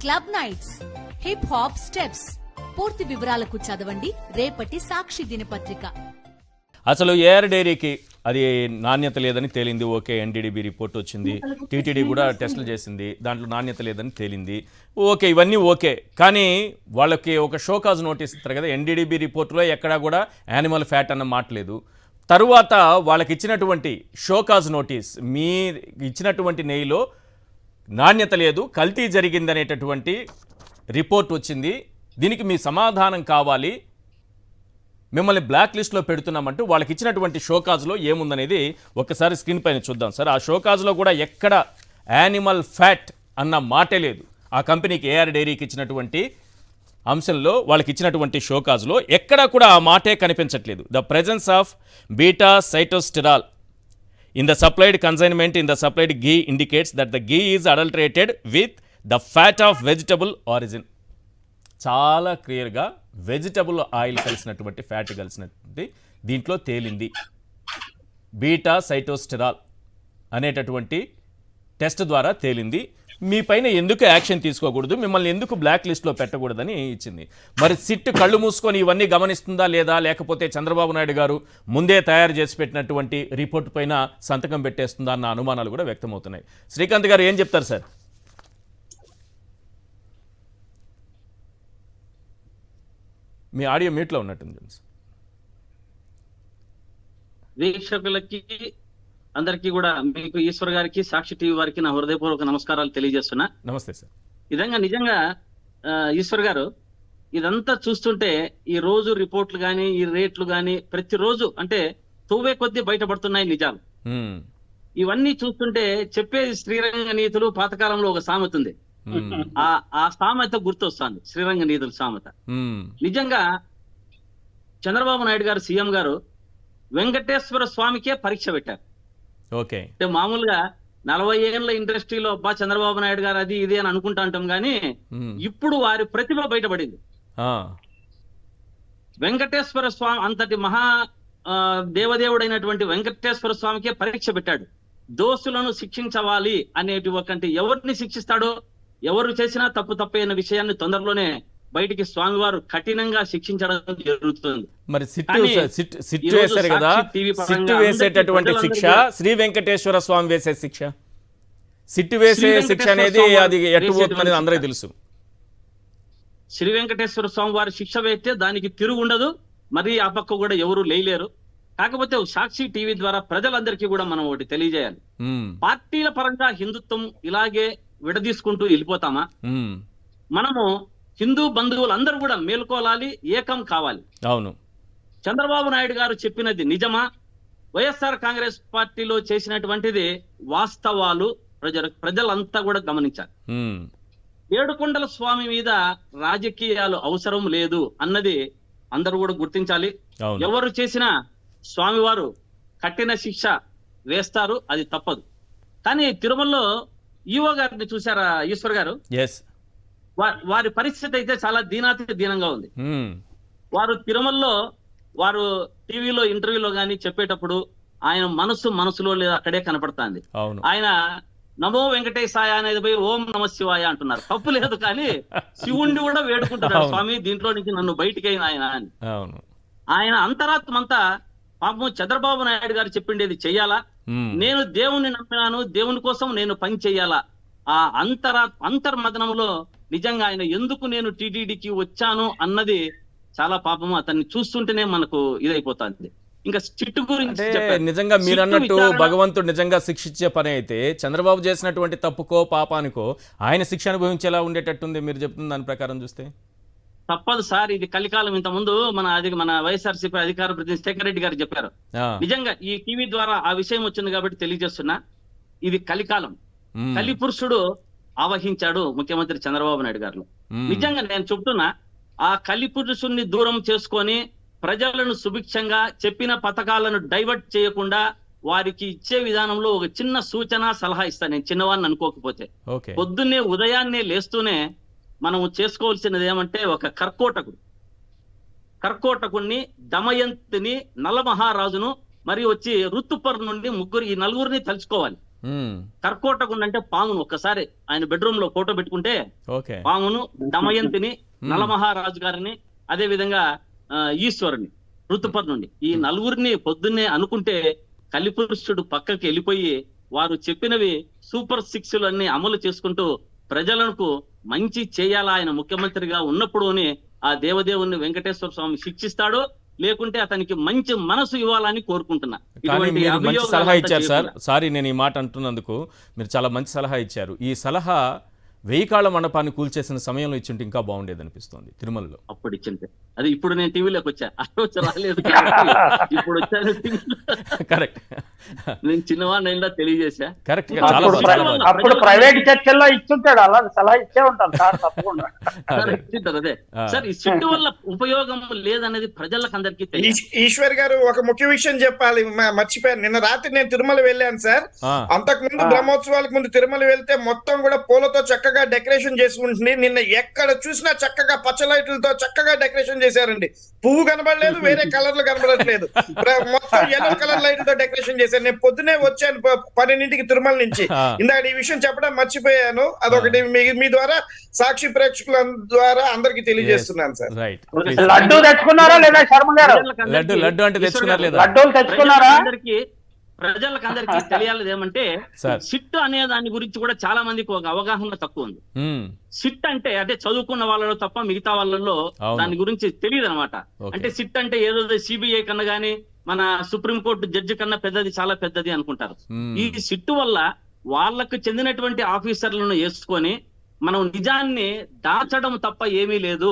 Club nights, hip hop steps. పూర్తి వివరాలకు చదవండి రేపటి సాక్షి దినపత్రిక. అసలు ఏఆర్ డైరీకి అది నాణ్యత లేదని తేలింది. ఓకే, ఎన్డీడీబీ రిపోర్ట్ వచ్చింది, టీటీడీ కూడా టెస్టులు చేసింది, దాంట్లో నాణ్యత లేదని తేలింది. ఓకే, ఇవన్నీ ఓకే. కానీ వాళ్ళకి ఒక షోకాజ్ నోటీస్ ఇస్తారు కదా, ఎన్డీడీబీ రిపోర్టులో ఎక్కడా కూడా యానిమల్ ఫ్యాట్ అన్న మాట లేదు. తరువాత వాళ్ళకి ఇచ్చినటువంటి షోకాజ్ నోటీస్, మీ ఇచ్చినటువంటి నెయ్యిలో నాణ్యత లేదు, కల్తీ జరిగిందనేటటువంటి రిపోర్ట్ వచ్చింది, దీనికి మీ సమాధానం కావాలి, మిమ్మల్ని బ్లాక్ లిస్ట్లో పెడుతున్నామంటూ వాళ్ళకి ఇచ్చినటువంటి షోకాజ్లో ఏముందనేది ఒక్కసారి స్క్రీన్ పైన చూద్దాం సార్. ఆ షోకాజ్లో కూడా ఎక్కడ యానిమల్ ఫ్యాట్ అన్న మాటే లేదు. ఆ కంపెనీకి ఏఆర్ డైరీకి ఇచ్చినటువంటి అంశంలో వాళ్ళకి ఇచ్చినటువంటి షోకాజ్లో ఎక్కడా కూడా ఆ మాటే కనిపించట్లేదు. The presence of beta sitosterol in the supplied consignment in the supplied ghee indicates that the ghee is adulterated with the fat of vegetable origin. చాలా క్లియర్గా వెజిటబుల్ ఆయిల్ కలిసినటువంటి ఫ్యాట్ కలిసినటువంటి దీంట్లో తేలింది. బీటా సైటోస్టెరాల్ అనేటటువంటి టెస్ట్ ద్వారా తేలింది. మీ పైన ఎందుకు యాక్షన్ తీసుకోకూడదు, మిమ్మల్ని ఎందుకు బ్లాక్ లిస్ట్లో పెట్టకూడదని ఇచ్చింది. మరి సిట్ కళ్ళు మూసుకొని ఇవన్నీ గమనిస్తుందా లేదా, లేకపోతే చంద్రబాబు నాయుడు గారు ముందే తయారు చేసి పెట్టినటువంటి రిపోర్ట్ పైన సంతకం పెట్టేస్తుందా అన్న అనుమానాలు కూడా వ్యక్తమవుతున్నాయి. శ్రీకాంత్ గారు ఏం చెప్తారు సార్? మీ ఆడియో మ్యూట్లో ఉన్నట్టుంది. వీక్షకులకి అందరికీ కూడా, మీకు ఈశ్వర్ గారికి, సాక్షి టీవీ వారికి నా హృదయపూర్వక నమస్కారాలు తెలియజేస్తున్నా. నమస్తే సార్. నిజంగా ఈశ్వర్ గారు, ఇదంతా చూస్తుంటే ఈ రోజు రిపోర్ట్లు గాని, ఈ రేట్లు గాని ప్రతిరోజు అంటే తవ్వే కొద్దీ బయటపడుతున్నాయి నిజాలు. ఇవన్నీ చూస్తుంటే చెప్పేది శ్రీరంగ నీతులు పాతకాలంలో ఒక సామెత ఉంది, ఆ సామెత గుర్తొస్తుంది, శ్రీరంగ నీతులు సామెత. నిజంగా చంద్రబాబు నాయుడు గారు, సీఎం గారు వెంకటేశ్వర స్వామికే పరీక్ష పెట్టారు. ఓకే, అంటే మామూలుగా 40 ఏళ్ల ఇండస్ట్రీలో అబ్బా చంద్రబాబు నాయుడు గారు అది ఇది అని అనుకుంటా ఉంటాం గానీ, ఇప్పుడు వారి ప్రతిభ బయటపడింది. వెంకటేశ్వర స్వామి అంతటి మహా దేవదేవుడైనటువంటి వెంకటేశ్వర స్వామికే పరీక్ష పెట్టాడు. దోషులను శిక్షించవాలి అనేటి ఒకంటే ఎవరిని శిక్షిస్తాడో, ఎవరు చేసినా తప్పే అనే విషయాన్ని తొందరలోనే బయటికి స్వామివారు కఠినంగా శిక్షించడం జరుగుతుంది. మరి సిట్టు వేశారు కదా, సిట్టు వేసేటటువంటి శిక్ష శ్రీ వెంకటేశ్వర స్వామి వేసే శిక్ష, సిట్టు వేసే శిక్ష అనేది అది ఎట్టు పోతుందనేది అందరికీ తెలుసు. శ్రీ వెంకటేశ్వర స్వామి వారి శిక్ష వేస్తే దానికి తిరుగు ఉండదు, మరి ఆ పక్క కూడా ఎవరు లేయలేరు. కాకపోతే సాక్షి టీవీ ద్వారా ప్రజలందరికీ కూడా మనం ఒకటి తెలియజేయాలి, పార్టీల పరంగా హిందుత్వం ఇలాగే విడదీసుకుంటూ వెళ్ళిపోతామా? మనము హిందూ బంధువులందరూ కూడా మేల్కోవాలి, ఏకం కావాలి. అవును, చంద్రబాబు నాయుడు గారు చెప్పినది నిజమా? వైఎస్ఆర్ కాంగ్రెస్ పార్టీలో చేసినటువంటిది వాస్తవాలు ప్రజలంతా కూడా గమనించాలి. ఏడుకొండల స్వామి మీద రాజకీయాలు అవసరం లేదు అన్నది అందరూ కూడా గుర్తించాలి. ఎవరు చేసినా స్వామివారు కఠిన శిక్ష వేస్తారు, అది తప్పదు. కానీ తిరుమలలో ఈవో గారిని చూసారా ఈశ్వర్ గారు? వారి పరిస్థితి అయితే చాలా దీనంగా ఉంది. వారు తిరుమలలో వారు టీవీలో ఇంటర్వ్యూలో గాని చెప్పేటప్పుడు ఆయన మనసులో లేదా అక్కడే కనపడుతుంది. ఆయన నమో వెంకటేశాయ అనేది పోయి ఓం నమ శివాయ అంటున్నారు, తప్పు లేదు. కానీ శివుణ్ణి కూడా వేడుకుంటున్నారు, స్వామి దీంట్లో నుంచి నన్ను బయటికి ఆయన అని. ఆయన అంతరాత్మంతా పాపం చంద్రబాబు నాయుడు గారు చెప్పిండేది చెయ్యాలా, నేను దేవుణ్ణి నమ్మినాను, దేవుని కోసం నేను పని చెయ్యాలా, ఆ అంతర్మదనంలో నిజంగా ఆయన ఎందుకు నేను టీటీడీకి వచ్చాను అన్నది చాలా పాపము అతన్ని చూస్తుంటేనే మనకు ఇదైపోతుంది. ఇంకా సిట్టు గురించి నిజంగా మీరు అన్నట్టు భగవంతుడు నిజంగా శిక్షించే పని అయితే చంద్రబాబు చేసినటువంటి తప్పుకో పాపానికో ఆయన శిక్ష అనుభవించేలా ఉండేటట్టుంది మీరు చెప్తున్న దాని ప్రకారం చూస్తే. తప్పదు సార్, ఇది కలికాలం. ఇంత ముందు మన వైఎస్ఆర్సీపీ అధికార ప్రతినిధి శేఖర్ రెడ్డి గారు చెప్పారు. నిజంగా ఈ టీవీ ద్వారా ఆ విషయం వచ్చింది కాబట్టి తెలియజేస్తున్నా, ఇది కలికాలం. కలి పురుషుడు ఆవహించాడు ముఖ్యమంత్రి చంద్రబాబు నాయుడు గారు. నిజంగా నేను చెప్తున్నా, ఆ కలి పురుషుణ్ణి దూరం చేసుకొని ప్రజలను సుభిక్షంగా చెప్పిన పథకాలను డైవర్ట్ చేయకుండా వారికి ఇచ్చే విధానంలో ఒక చిన్న సూచన సలహా ఇస్తాను. నేను చిన్నవాడిని అనుకోకపోతే, పొద్దున్నే ఉదయాన్నే లేస్తూనే మనం చేసుకోవాల్సినది ఏమంటే, ఒక కర్కోటకుడిని, దమయంతిని, నలమహారాజును, మరి వచ్చి ఋతుపర్ణుని, ఈ నలుగురిని తలుచుకోవాలి. కర్కోటకుండ అంటే పామును ఒక్కసారి ఆయన బెడ్రూమ్ లో ఫోటో పెట్టుకుంటే ఓకే పామును, దమయంతిని, నలమహారాజు గారిని, అదే విధంగా ఈశ్వరుని, ఋతుపర్ణుని, ఈ నలుగురిని పొద్దున్నే అనుకుంటే కలిపురుషుడు పక్కకి వెళ్ళిపోయి వారు చెప్పినవి సూపర్ 6 అన్ని అమలు చేసుకుంటూ ప్రజలకు మంచి చేయాలా ఆయన ముఖ్యమంత్రిగా ఉన్నప్పుడు అని ఆ దేవదేవుని వెంకటేశ్వర స్వామి శిక్షిస్తాడు, లేకుంటే అతనికి మంచి మనసు ఇవ్వాలని కోరుకుంటున్నా. కానీ ఇటువంటి మీరు మంచి సలహా అభియోగాలంతా ఇచ్చారు సార్. చేయకుండా. సారీ నేను ఈ మాట అంటున్నందుకు, మీరు చాలా మంచి సలహా ఇచ్చారు. ఈ సలహా 1000 కాళ్ళ మండపాన్ని కూల్చేసిన సమయంలో ఇచ్చింటే ఇంకా బాగుండేది అనిపిస్తుంది తిరుమలలో. అప్పుడు ఇచ్చింది అది. ఇప్పుడు నేను టీవీలోకి వచ్చా, ఆ రోజు రాలేదు కాబట్టి ఇప్పుడు వచ్చాను టీవీలో. కరెక్ట్ నేను చిన్నవాడిని తెలియజేశా. కరెక్ట్ అప్పుడు ప్రైవేట్ చర్చల్లో ఇచ్చుంటాడు, అలా సలహా ఇచ్చే ఉంటాను సార్ తప్పకుండా. అదే సార్, ఈ సిట్టు వల్ల ఉపయోగం లేదనేది ప్రజలకు అందరికీ తెలియదు. ఈశ్వర్ గారు ఒక ముఖ్య విషయం చెప్పాలి, మర్చిపోయాను. నిన్న రాత్రి నేను తిరుమల వెళ్ళాను సార్. అంతకు ముందు బ్రహ్మోత్సవాలకు ముందు తిరుమల వెళ్తే మొత్తం కూడా పూలతో చక్కగా డెకరేషన్ చేసి ఉంటుంది. నిన్న ఎక్కడ చూసినా చక్కగా పచ్చ లైట్లతో చక్కగా డెకరేషన్ చేశారండి. పువ్వు కనబడలేదు, వేరే కలర్లు కనబడట్లేదు, మొత్తం ఎల్లో కలర్ లైట్లతో డెకరేషన్ చేశారు. నేను పొద్దునే వచ్చాను 12ంటికి తిరుమల నుంచి. ఇందాక ఈ విషయం చెప్పడం మర్చిపోయాను. అదొకటి మీ ద్వారా సాక్షి ప్రేక్షకుల ద్వారా అందరికి తెలియజేస్తున్నాను సార్. లడ్డూ తెచ్చుకున్నారా లేదా శర్మ గారు? లడ్డు అంటే తెచ్చుకున్నారు లేదా? లడ్డూలు తెచ్చుకున్నారా? ప్రజలకందరికీ తెలియాలి ఏమంటే, సిట్ అనే దాని గురించి కూడా చాలా మందికి ఒక అవగాహన తక్కువ ఉంది. సిట్ అంటే చదువుకున్న వాళ్ళలో తప్ప మిగతా వాళ్ళలో దాని గురించి తెలియదు అనమాట. అంటే సిట్ అంటే ఏదో సిబిఐ కన్నా గానీ మన సుప్రీంకోర్టు జడ్జి కన్నా పెద్దది, చాలా పెద్దది అనుకుంటారు. ఈ సిట్టు వల్ల వాళ్ళకు చెందినటువంటి ఆఫీసర్లను వేసుకొని మనం నిజాన్ని దాచడం తప్ప ఏమీ లేదు.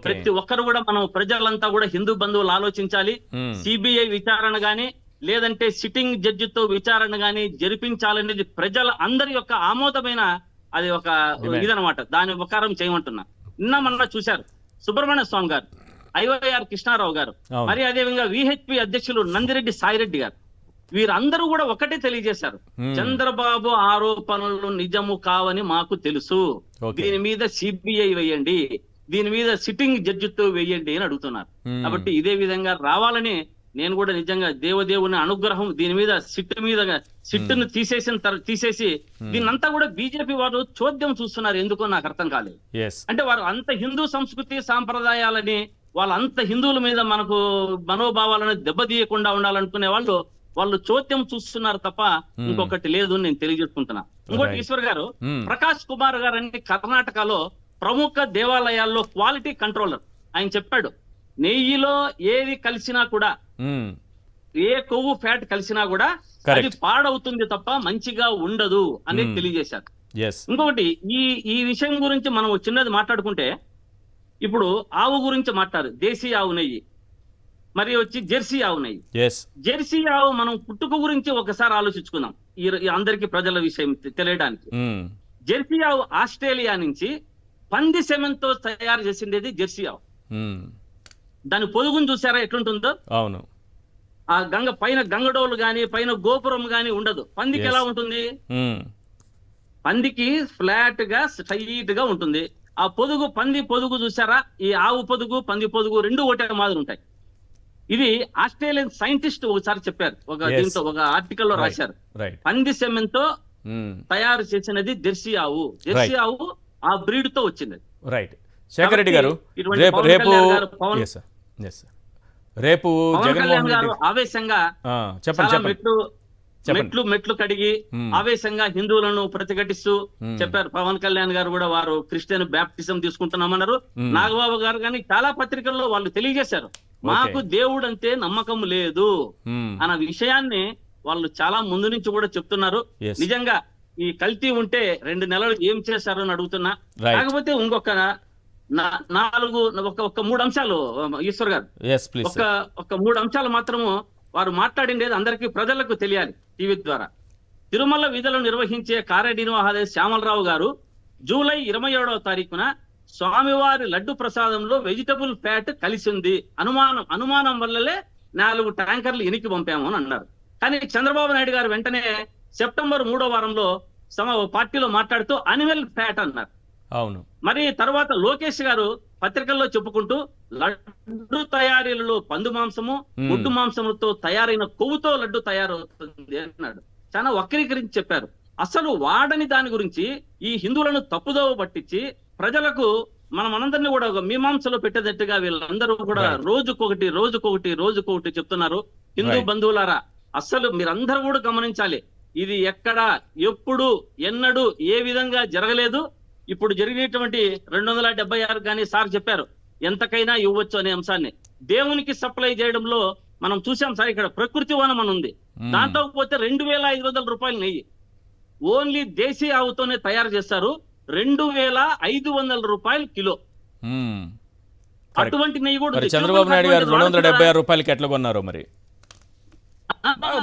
ప్రతి ఒక్కరు కూడా మనం ప్రజలంతా కూడా హిందూ బంధువులు ఆలోచించాలి. సిబిఐ విచారణ గాని లేదంటే సిట్టింగ్ జడ్జితో విచారణ గాని జరిపించాలనేది ప్రజల అందరి యొక్క ఆమోదమైన అది ఒక ఇదనమాట. దాని ప్రకారం చేయమంటున్నా. మొన్న చూశారు సుబ్రహ్మణ్య స్వామి గారు, ఐవైఆర్ కృష్ణారావు గారు, మరి అదేవిధంగా విహెచ్పి అధ్యక్షులు నందిరెడ్డి సాయిరెడ్డి గారు, వీరందరూ కూడా ఒకటే తెలియజేశారు, చంద్రబాబు ఆరోపణలు నిజము కావని మాకు తెలుసు, దీని మీద సిబిఐ వేయండి, దీని మీద సిట్టింగ్ జడ్జితో వేయండి అని అడుగుతున్నారు. కాబట్టి ఇదే విధంగా రావాలని నేను కూడా నిజంగా దేవదేవుని అనుగ్రహం దీని మీద సిట్టును తీసేసి దీన్నంతా కూడా బీజేపీ వారు చోద్యం చూస్తున్నారు. ఎందుకో నాకు అర్థం కాలేదు. అంటే వారు అంత హిందూ సంస్కృతి సాంప్రదాయాలని, వాళ్ళ అంత హిందువుల మీద మనకు మనోభావాలను దెబ్బతీయకుండా ఉండాలనుకునే వాళ్ళు చోద్యం చూస్తున్నారు తప్ప ఇంకొకటి లేదు నేను తెలియజేసుకుంటున్నా. ఇంకోటి ఈశ్వర్ గారు, ప్రకాష్ కుమార్ గారు అని కర్ణాటకలో ప్రముఖ దేవాలయాల్లో క్వాలిటీ కంట్రోలర్, ఆయన చెప్పాడు, నెయ్యిలో ఏది కలిసినా కూడా, ఏ కొవ్వు ఫ్యాట్ కలిసినా కూడా అది పాడవుతుంది తప్ప మంచిగా ఉండదు అని తెలియజేశారు. ఇంకొకటి ఈ విషయం గురించి మనం చిన్నది మాట్లాడుకుంటే, ఇప్పుడు ఆవు గురించి మాట్లాడు, దేశీ ఆవు నెయ్యి, మరి జెర్సీ ఆవు నెయ్యి. జెర్సీ ఆవు మనం పుట్టుక గురించి ఒకసారి ఆలోచించుకుందాం, ఈ అందరికి ప్రజల విషయం తెలియడానికి. జెర్సీ ఆవు ఆస్ట్రేలియా నుంచి పంది సెమెన్తో తయారు చేసిండేది జెర్సీ ఆవు. దాని పొదుగును చూసారా ఎట్లుంటుందో? అవును. ఆ పైన గంగడోలు గాని పైన గోపురం గాని ఉండదు. పందికి ఎలా ఉంటుంది? పందికి ఫ్లాట్ గా స్ట్రైట్ గా ఉంటుంది. ఆ పంది పొదుగు చూసారా? ఈ ఆవు పొదుగు పంది పొదుగు రెండు ఒకటే మాదిరి ఉంటాయి. ఇది ఆస్ట్రేలియన్ సైంటిస్ట్ ఒకసారి చెప్పారు, ఒక ఆర్టికల్ లో రాశారు. పంది సెమెన్తో తయారు చేసినది జెర్సీ ఆవు. జెర్సీ ఆవు ఆ బ్రీడ్ తో వచ్చింది. రైట్. శేఖర్ రెడ్డి గారు, రేపు జగన్మోహన్ రెడ్డి ఆవేశంగా మెట్లు కడిగి ఆవేశంగా హిందువులను ప్రతిఘటిస్తూ చెప్పారు. పవన్ కళ్యాణ్ గారు కూడా వారు క్రిస్టియన్ బ్యాప్టిజం తీసుకుంటున్నామన్నారు. నాగబాబు గారు కానీ చాలా పత్రికల్లో వాళ్ళు తెలియజేశారు, మాకు దేవుడు అంటే నమ్మకం లేదు అన్న విషయాన్ని వాళ్ళు చాలా ముందు నుంచి కూడా చెప్తున్నారు. నిజంగా ఈ కల్తీ ఉంటే 2 నెలలు ఏం చేశారు అని అడుగుతున్నా. కాకపోతే ఇంకొక 3 అంశాలు ఈశ్వర్ గారు, ఒక 3 అంశాలు మాత్రము వారు మాట్లాడిండేది అందరికీ ప్రజలకు తెలియాలి టీవీ ద్వారా. తిరుమల విధులను నిర్వహించే కార్యనిర్వాహక శ్యామలరావు గారు జూలై 27వ తారీఖున స్వామివారి లడ్డు ప్రసాదంలో వెజిటబుల్ ఫ్యాట్ కలిసింది, అనుమానం వల్లలే 4 ట్యాంకర్లు ఎనికి పంపాము అని అన్నారు. కానీ చంద్రబాబు నాయుడు గారు వెంటనే సెప్టెంబర్ 3వ వారంలో పార్టీలో మాట్లాడుతూ అనిమల్ ఫ్యాట్ అన్నారు. అవును. మరి తర్వాత లోకేష్ గారు పత్రికల్లో చెప్పుకుంటూ లడ్డు తయారీలలో పందు మాంసము, గుడ్డు మాంసములతో తయారైన కొవ్వుతో లడ్డు తయారవుతుంది అన్నాడు. చాలా వక్రీకరించి చెప్పారు. అసలు వాడని దాని గురించి ఈ హిందువులను తప్పుదోవ పట్టించి ప్రజలకు మనందరినీ కూడా ఒక మీమాంసలో పెట్టేటట్టుగా వీళ్ళందరూ కూడా రోజుకొకటి చెప్తున్నారు. హిందూ బంధువులారా, అసలు మీరందరూ కూడా గమనించాలి, ఇది ఎక్కడ ఎప్పుడు ఎన్నడూ ఏ విధంగా జరగలేదు. ఇప్పుడు జరిగినటువంటి 276 కానీ సార్ చెప్పారు ఎంతకైనా ఇవ్వచ్చు అనే అంశాన్ని దేవునికి సప్లై చేయడంలో మనం చూసాం సార్. ఇక్కడ ప్రకృతి వనం అని ఉంది, దాంట్లో పోతే 2500 రూపాయలు నెయ్యి ఓన్లీ దేశీ ఆవుతోనే తయారు చేస్తారు. 2500 రూపాయలు కిలో. అటువంటి నెయ్యి కూడా చంద్రబాబు నాయుడు గారు 276 రూపాయలకి ఎట్లా కొన్నారో మరి.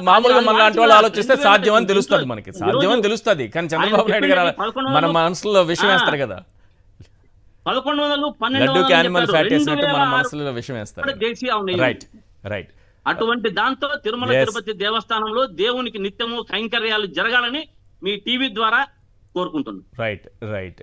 మామూలుగా మన లాంటి వాళ్ళు ఆలోచిస్తే సాధ్యమని తెలుస్తుంది, మనకి సాధ్యమని తెలుస్తుంది. కానీ చంద్రబాబు నాయుడు గారు మన మనసులో విషయం వేస్తారు కదా, 1100, లడ్డూకి యానిమల్ ఫ్యాట్ వేసినట్టు మన మనసులో విషయం వేస్తారు. దేశీ ఆవు నెయ్యి. Right right. అటువంటి దాంతో తిరుమల తిరుపతి దేవస్థానంలో దేవునికి నిత్యము కైంకర్యాలు జరగాలని మీ టీవీ ద్వారా కోరుకుంటున్నాను. Right right.